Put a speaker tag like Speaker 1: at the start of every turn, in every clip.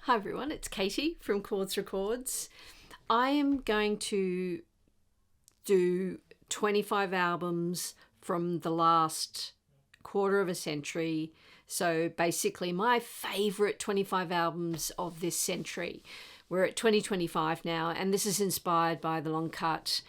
Speaker 1: Hi everyone, it's Katie from Chords Records. I am going to do 25 albums from the last quarter of a century. So basically my favourite 25 albums of this century. We're at 2025 now, and this is inspired by The Long Cut.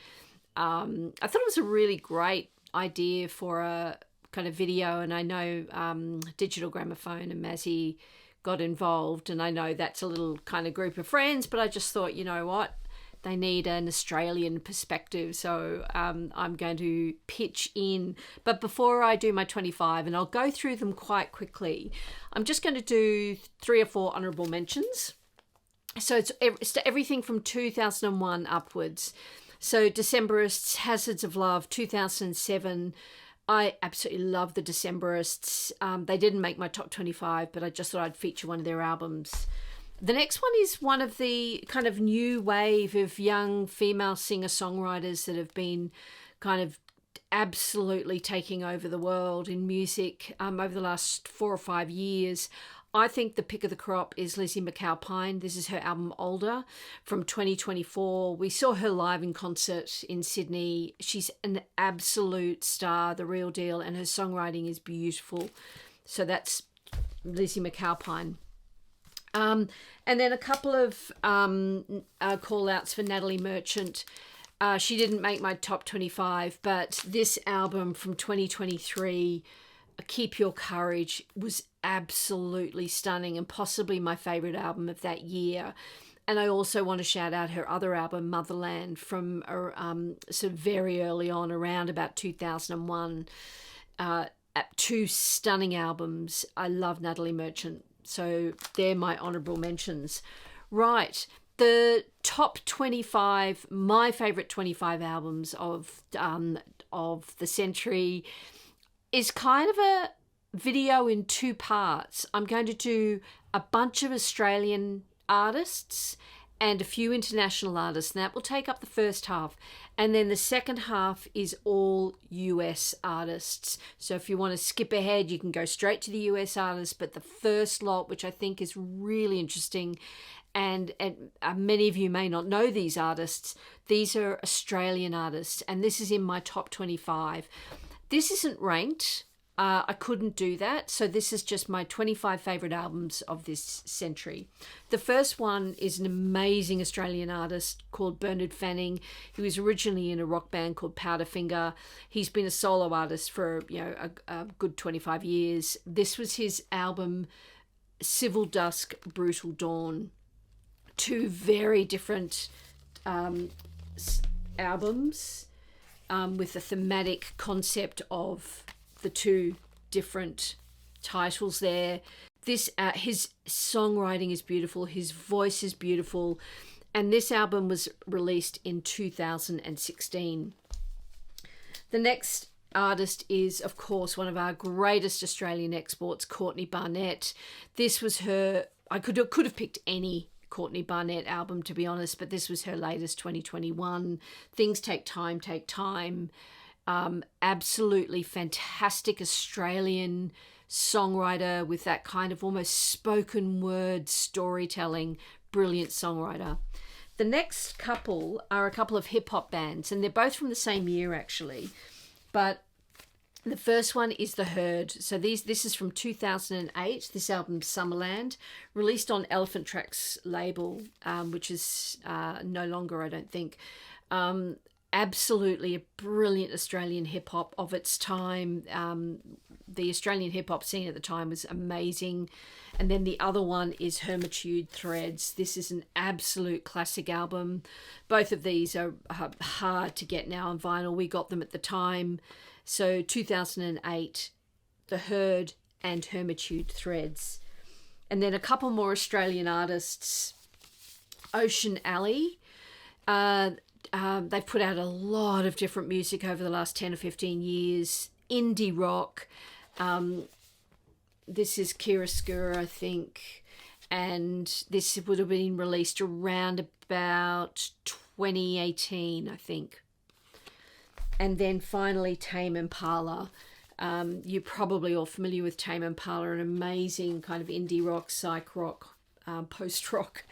Speaker 1: I thought it was a really great idea for a kind of video, and I know Digital Gramophone and Mazzy got involved, and I know that's a little kind of group of friends, but I just thought, you know what, they need an Australian perspective, so I'm going to pitch in. But before I do my 25, and I'll go through them quite quickly, I'm just going to do 3 or 4 honourable mentions. So it's everything from 2001 upwards. So Decemberists, Hazards of Love, 2007. I absolutely love the Decemberists. They didn't make my top 25, but I just thought I'd feature one of their albums. The next one is one of the kind of new wave of young female singer-songwriters that have been kind of absolutely taking over the world in music over the last 4 or 5 years. I think the pick of the crop is Lizzie McAlpine. This is her album Older from 2024. We saw her live in concert in Sydney. She's an absolute star, the real deal, and her songwriting is beautiful. So that's Lizzie McAlpine. And then a couple of call-outs for Natalie Merchant. She didn't make my top 25, but this album from 2023, Keep Your Courage, was absolutely stunning and possibly my favourite album of that year. And I also want to shout out her other album, Motherland, from sort of very early on, around about 2001. 2 stunning albums. I love Natalie Merchant. So they're my honourable mentions. Right. The top 25, my favourite 25 albums of the century is kind of a video in 2 parts. I'm going to do a bunch of Australian artists and a few international artists, and that will take up the first half. And then the second half is all US artists. So if you want to skip ahead, you can go straight to the US artists, but the first lot, which I think is really interesting, and many of you may not know these artists, these are Australian artists, and this is in my top 25. This isn't ranked. I couldn't do that. So this is just my 25 favourite albums of this century. The first one is an amazing Australian artist called Bernard Fanning. He was originally in a rock band called Powderfinger. He's been a solo artist for a good 25 years. This was his album, Civil Dusk, Brutal Dawn. 2 very different albums with the thematic concept of the 2 different titles there. This his songwriting is beautiful, his voice is beautiful, and this album was released in 2016. The next artist is, of course, one of our greatest Australian exports, Courtney Barnett. This was her, I could have picked any Courtney Barnett album, to be honest, but this was her latest, 2021. Things Take Time. Absolutely fantastic Australian songwriter with that kind of almost spoken word storytelling. Brilliant songwriter. The next couple are a couple of hip hop bands, and they're both from the same year actually. But the first one is The Herd. So this is from 2008. This album, Summerland, released on Elephant Tracks label, which is no longer, I don't think. Absolutely a brilliant Australian hip-hop of its time. The Australian hip-hop scene at the time was amazing. And then the other one is Hermitude Threads. This is an absolute classic album. Both of these are hard to get now on vinyl. We got them at the time. So 2008, The Herd and Hermitude Threads. And then a couple more Australian artists. Ocean Alley. They've put out a lot of different music over the last 10 or 15 years. Indie rock. This is Chiaroscuro, I think. And this would have been released around about 2018, I think. And then finally, Tame and Parlor. You're probably all familiar with Tame and Parlor, an amazing kind of indie rock, psych rock post-rock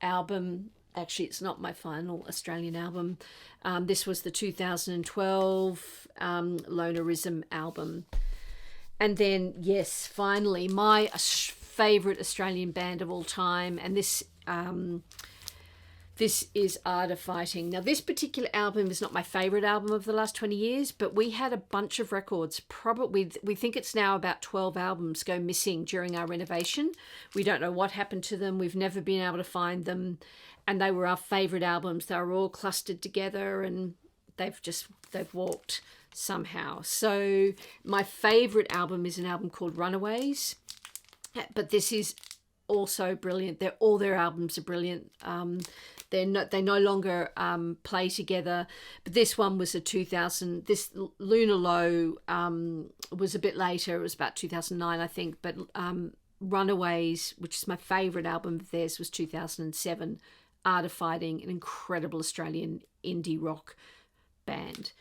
Speaker 1: album. Actually, it's not my final Australian album. This was the 2012 Lonerism album. And then, yes, finally, my favourite Australian band of all time, and this is Art of Fighting. Now, this particular album is not my favourite album of the last 20 years, but we had a bunch of records. Probably, we think it's now about 12 albums go missing during our renovation. We don't know what happened to them. We've never been able to find them. And they were our favourite albums. They were all clustered together, and they've walked somehow. So my favourite album is an album called Runaways. But this is also brilliant. All their albums are brilliant. They no longer play together, but this one was this Lunar Low was a bit later. It was about 2009, I think, but Runaways, which is my favourite album of theirs, was 2007. Art of Fighting, an incredible Australian indie rock band.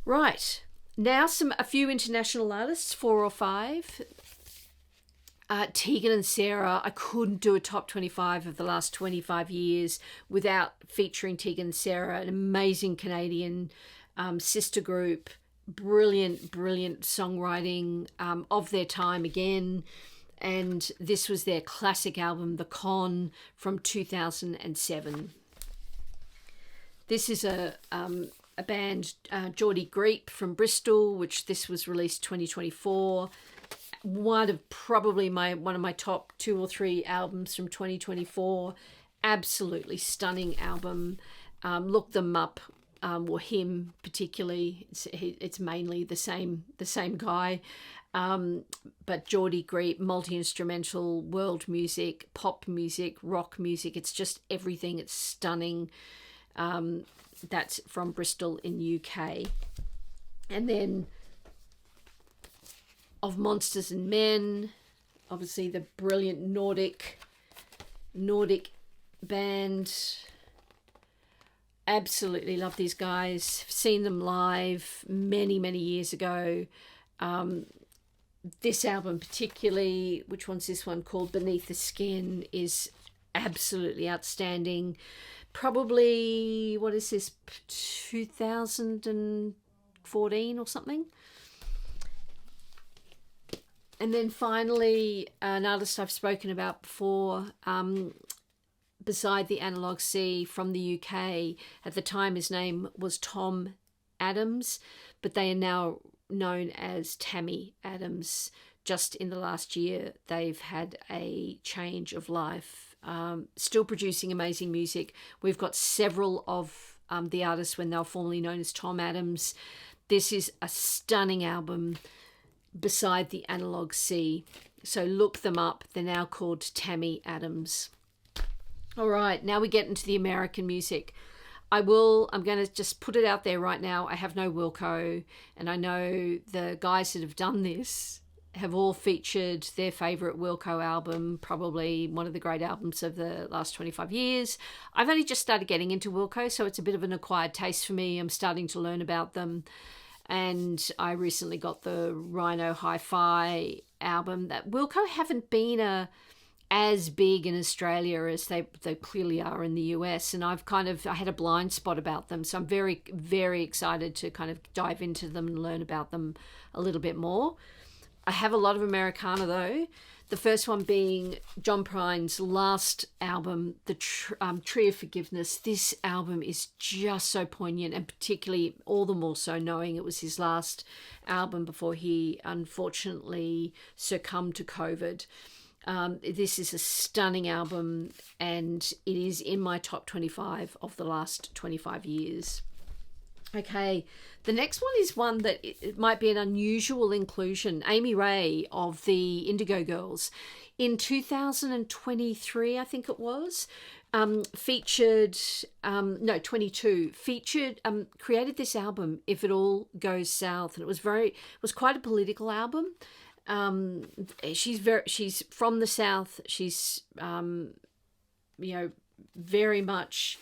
Speaker 1: Right, now a few international artists, 4 or 5. Tegan and Sarah. I couldn't do a top 25 of the last 25 years without featuring Tegan and Sarah, an amazing Canadian sister group, brilliant songwriting of their time again. And this was their classic album, The Con, from 2007. This is a band, Jordi Geiger from Bristol, which this was released 2024. One of my top 2 or 3 albums from 2024. Absolutely stunning album. Look them up, or him particularly. It's mainly the same guy. But Jordi Geiger, multi-instrumental, world music, pop music, rock music. It's just everything. It's stunning. That's from Bristol in UK. And then Of Monsters and Men, obviously the brilliant Nordic band. Absolutely love these guys. Seen them live many years ago. This album particularly, which one's this one, called Beneath the Skin, is absolutely outstanding. Probably, what is this, 2014 or something? And then finally, an artist I've spoken about before, Beside the Analog Sea, from the UK. At the time, his name was Tammy Adams, but they are now known as Tammy Adams. Just in the last year, they've had a change of life. Still producing amazing music. We've got several of the artists when they were formerly known as Tammy Adams. This is a stunning album, Beside the Analog Sea. So look them up. They're now called Tammy Adams. All right, now we get into the American music. I'm going to just put it out there right now. I have no Wilco, and I know the guys that have done this have all featured their favourite Wilco album, probably one of the great albums of the last 25 years. I've only just started getting into Wilco, so it's a bit of an acquired taste for me. I'm starting to learn about them. And I recently got the Rhino Hi-Fi album. That Wilco haven't been as big in Australia as they clearly are in the US, and I had a blind spot about them, so I'm very, very excited to kind of dive into them and learn about them a little bit more. I have a lot of Americana though. The first one being John Prine's last album, The Tree of Forgiveness. This album is just so poignant, and particularly all the more so knowing it was his last album before he unfortunately succumbed to COVID. This is a stunning album, and it is in my top 25 of the last 25 years. Okay, the next one is one that it might be an unusual inclusion. Amy Ray of the Indigo Girls. In 2023, I think it was, created this album, If It All Goes South, and it was quite a political album. She's from the South. She's very much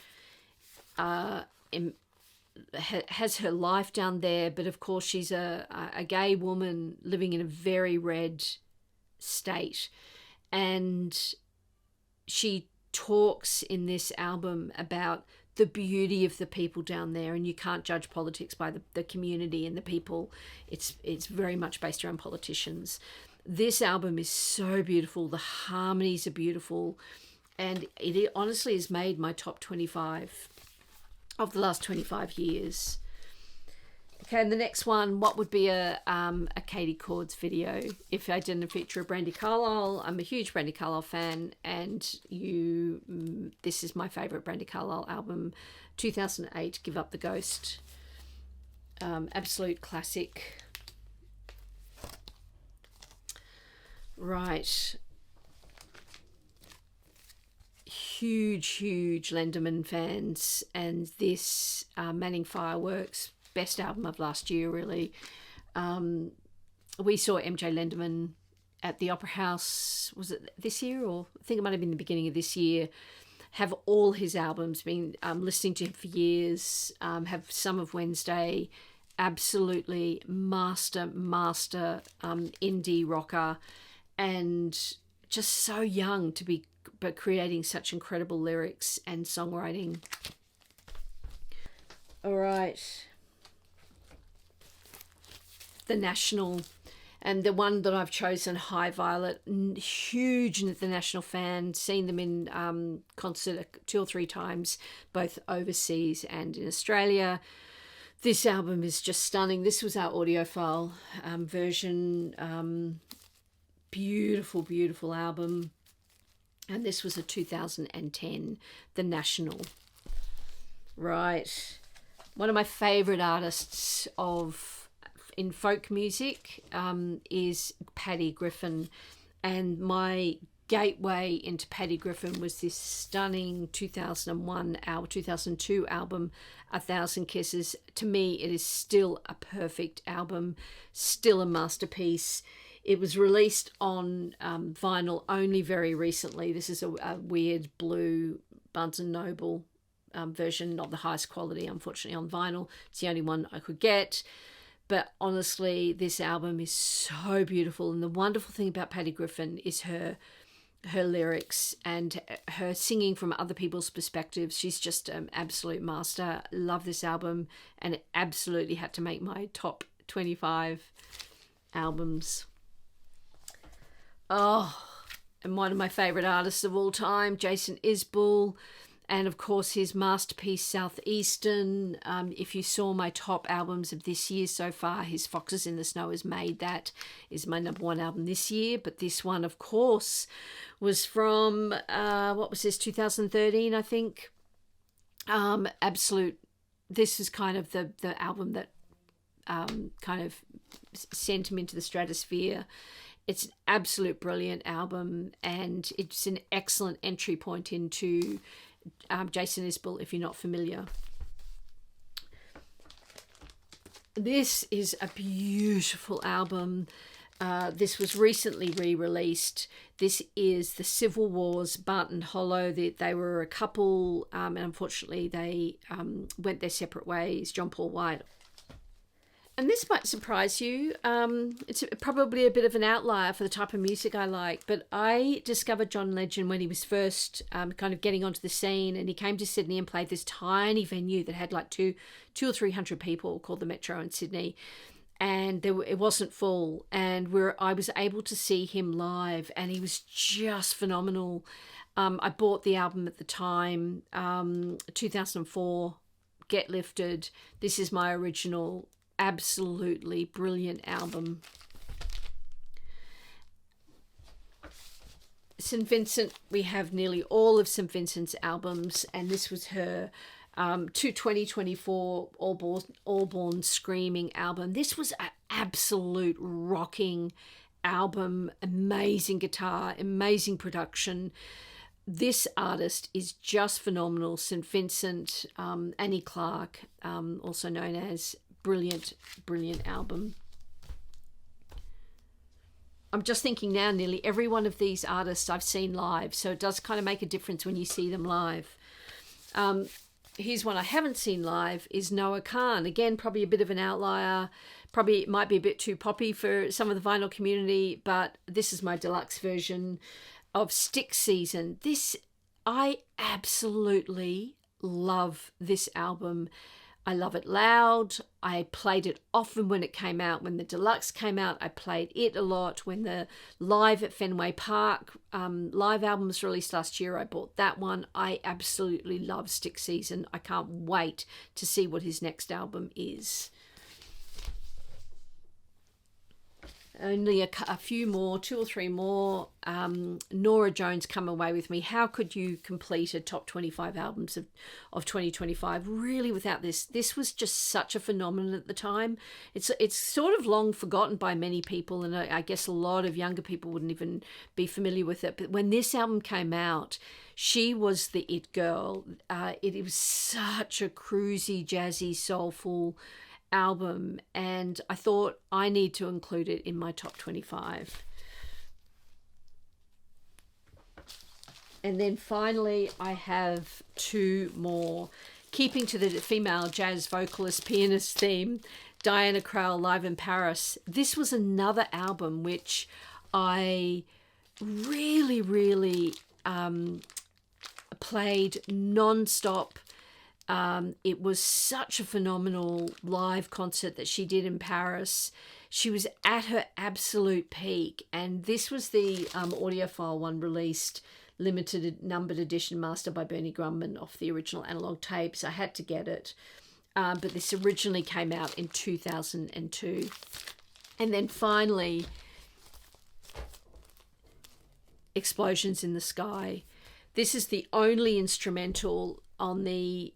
Speaker 1: has her life down there, but of course she's a gay woman living in a very red state, and she talks in this album about the beauty of the people down there, and you can't judge politics by the community and the people. It's very much based around politicians. This album is so beautiful. The harmonies are beautiful, and it honestly has made my top 25 of the last 25 years. Okay, and the next one, what would be a Katie Chords video if I didn't feature a Brandy Carlisle? I'm a huge Brandy Carlisle fan, and this is my favourite Brandy Carlisle album, 2008, Give Up the Ghost. Absolute classic. Right. Huge Lenderman fans, and this Manning Fireworks, best album of last year, really. We saw MJ Lenderman at the Opera House, was it this year, or I think it might have been the beginning of this year. Have all his albums, been listening to him for years, have some of Wednesday, absolutely master indie rocker, and just so young to be but creating such incredible lyrics and songwriting. All right. The National, and the one that I've chosen, High Violet. Huge The National fan, seen them in concert 2 or 3 times, both overseas and in Australia. This album is just stunning. This was our audiophile version. Beautiful album. And this was a 2010, The National. Right. One of my favourite artists in folk music is Paddy Griffin. And my gateway into Paddy Griffin was this stunning 2002 album, A Thousand Kisses. To me, it is still a perfect album, still a masterpiece. It was released on vinyl only very recently. This is a weird blue Barnes & Noble version, not the highest quality, unfortunately, on vinyl. It's the only one I could get. But honestly, this album is so beautiful. And the wonderful thing about Paddy Griffin is her lyrics and her singing from other people's perspectives. She's just an absolute master. Love this album, and it absolutely had to make my top 25 albums. Oh, and one of my favourite artists of all time, Jason Isbull, and of course his masterpiece Southeastern. If you saw my top albums of this year so far, his Foxes in the Snow has made that, is my number 1 album this year. But this one, of course, was from, what was this, 2013, I think. Absolute, this is kind of the album that kind of sent him into the stratosphere. It's an absolute brilliant album, and it's an excellent entry point into Jason Isbell, if you're not familiar. This is a beautiful album. This was recently re-released. This is the Civil Wars, Barton Hollow. They were a couple, and unfortunately they went their separate ways, John Paul White. And this might surprise you. It's probably a bit of an outlier for the type of music I like, but I discovered John Legend when he was first kind of getting onto the scene, and he came to Sydney and played this tiny venue that had like two or 300 people called the Metro in Sydney, and it wasn't full, and I was able to see him live, and he was just phenomenal. I bought the album at the time, 2004, Get Lifted. This is my original. Absolutely brilliant album. St. Vincent, we have nearly all of St. Vincent's albums, and this was her 2024 All Born Screaming album. This was an absolute rocking album, amazing guitar, amazing production. This artist is just phenomenal. St. Vincent, Annie Clark, also known as. Brilliant album. I'm just thinking now, nearly every one of these artists I've seen live, so it does kind of make a difference when you see them live. Here's one I haven't seen live, is Noah Kahan. Again, probably a bit of an outlier. Probably it might be a bit too poppy for some of the vinyl community, but this is my deluxe version. of Stick Season. I absolutely love this album. I love it loud. I played it often when it came out. When the deluxe came out, I played it a lot. When the live at Fenway Park live album was released last year, I bought that one. I absolutely love Stick Season. I can't wait to see what his next album is. Only a few more, 2 or 3 more. Norah Jones, Come Away With Me. How could you complete a top 25 albums of 2025 really without this? This was just such a phenomenon at the time. It's sort of long forgotten by many people, and I guess a lot of younger people wouldn't even be familiar with it. But when this album came out, she was the it girl. It was such a cruisy, jazzy, soulful album, and I thought I need to include it in my top 25. And then finally I have 2 more, keeping to the female jazz vocalist pianist theme, Diana Krall, Live in Paris. This was another album which I really played non-stop. It was such a phenomenal live concert that she did in Paris. She was at her absolute peak, and this was the audiophile one, released limited numbered edition, mastered by Bernie Grumman off the original analog tapes. I had to get it, but this originally came out in 2002. And then finally, Explosions in the Sky. This is the only instrumental on the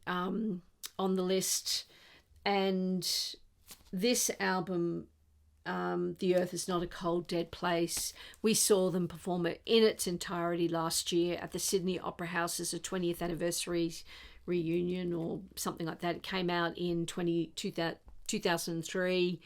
Speaker 1: list, and this album, The Earth Is Not a Cold Dead Place, we saw them perform it in its entirety last year at the Sydney Opera House as a 20th anniversary reunion or something like that. It came out in 2003.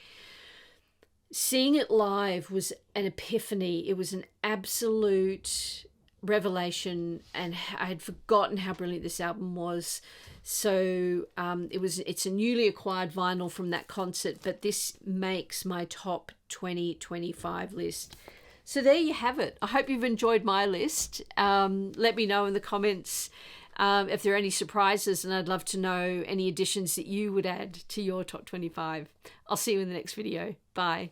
Speaker 1: Seeing it live was an epiphany. It was an absolute revelation, and I had forgotten how brilliant this album was. So it's a newly acquired vinyl from that concert, but this makes my top 2025 list. So there you have it. I hope you've enjoyed my list. Let me know in the comments if there are any surprises, and I'd love to know any additions that you would add to your top 25. I'll see you in the next video. Bye.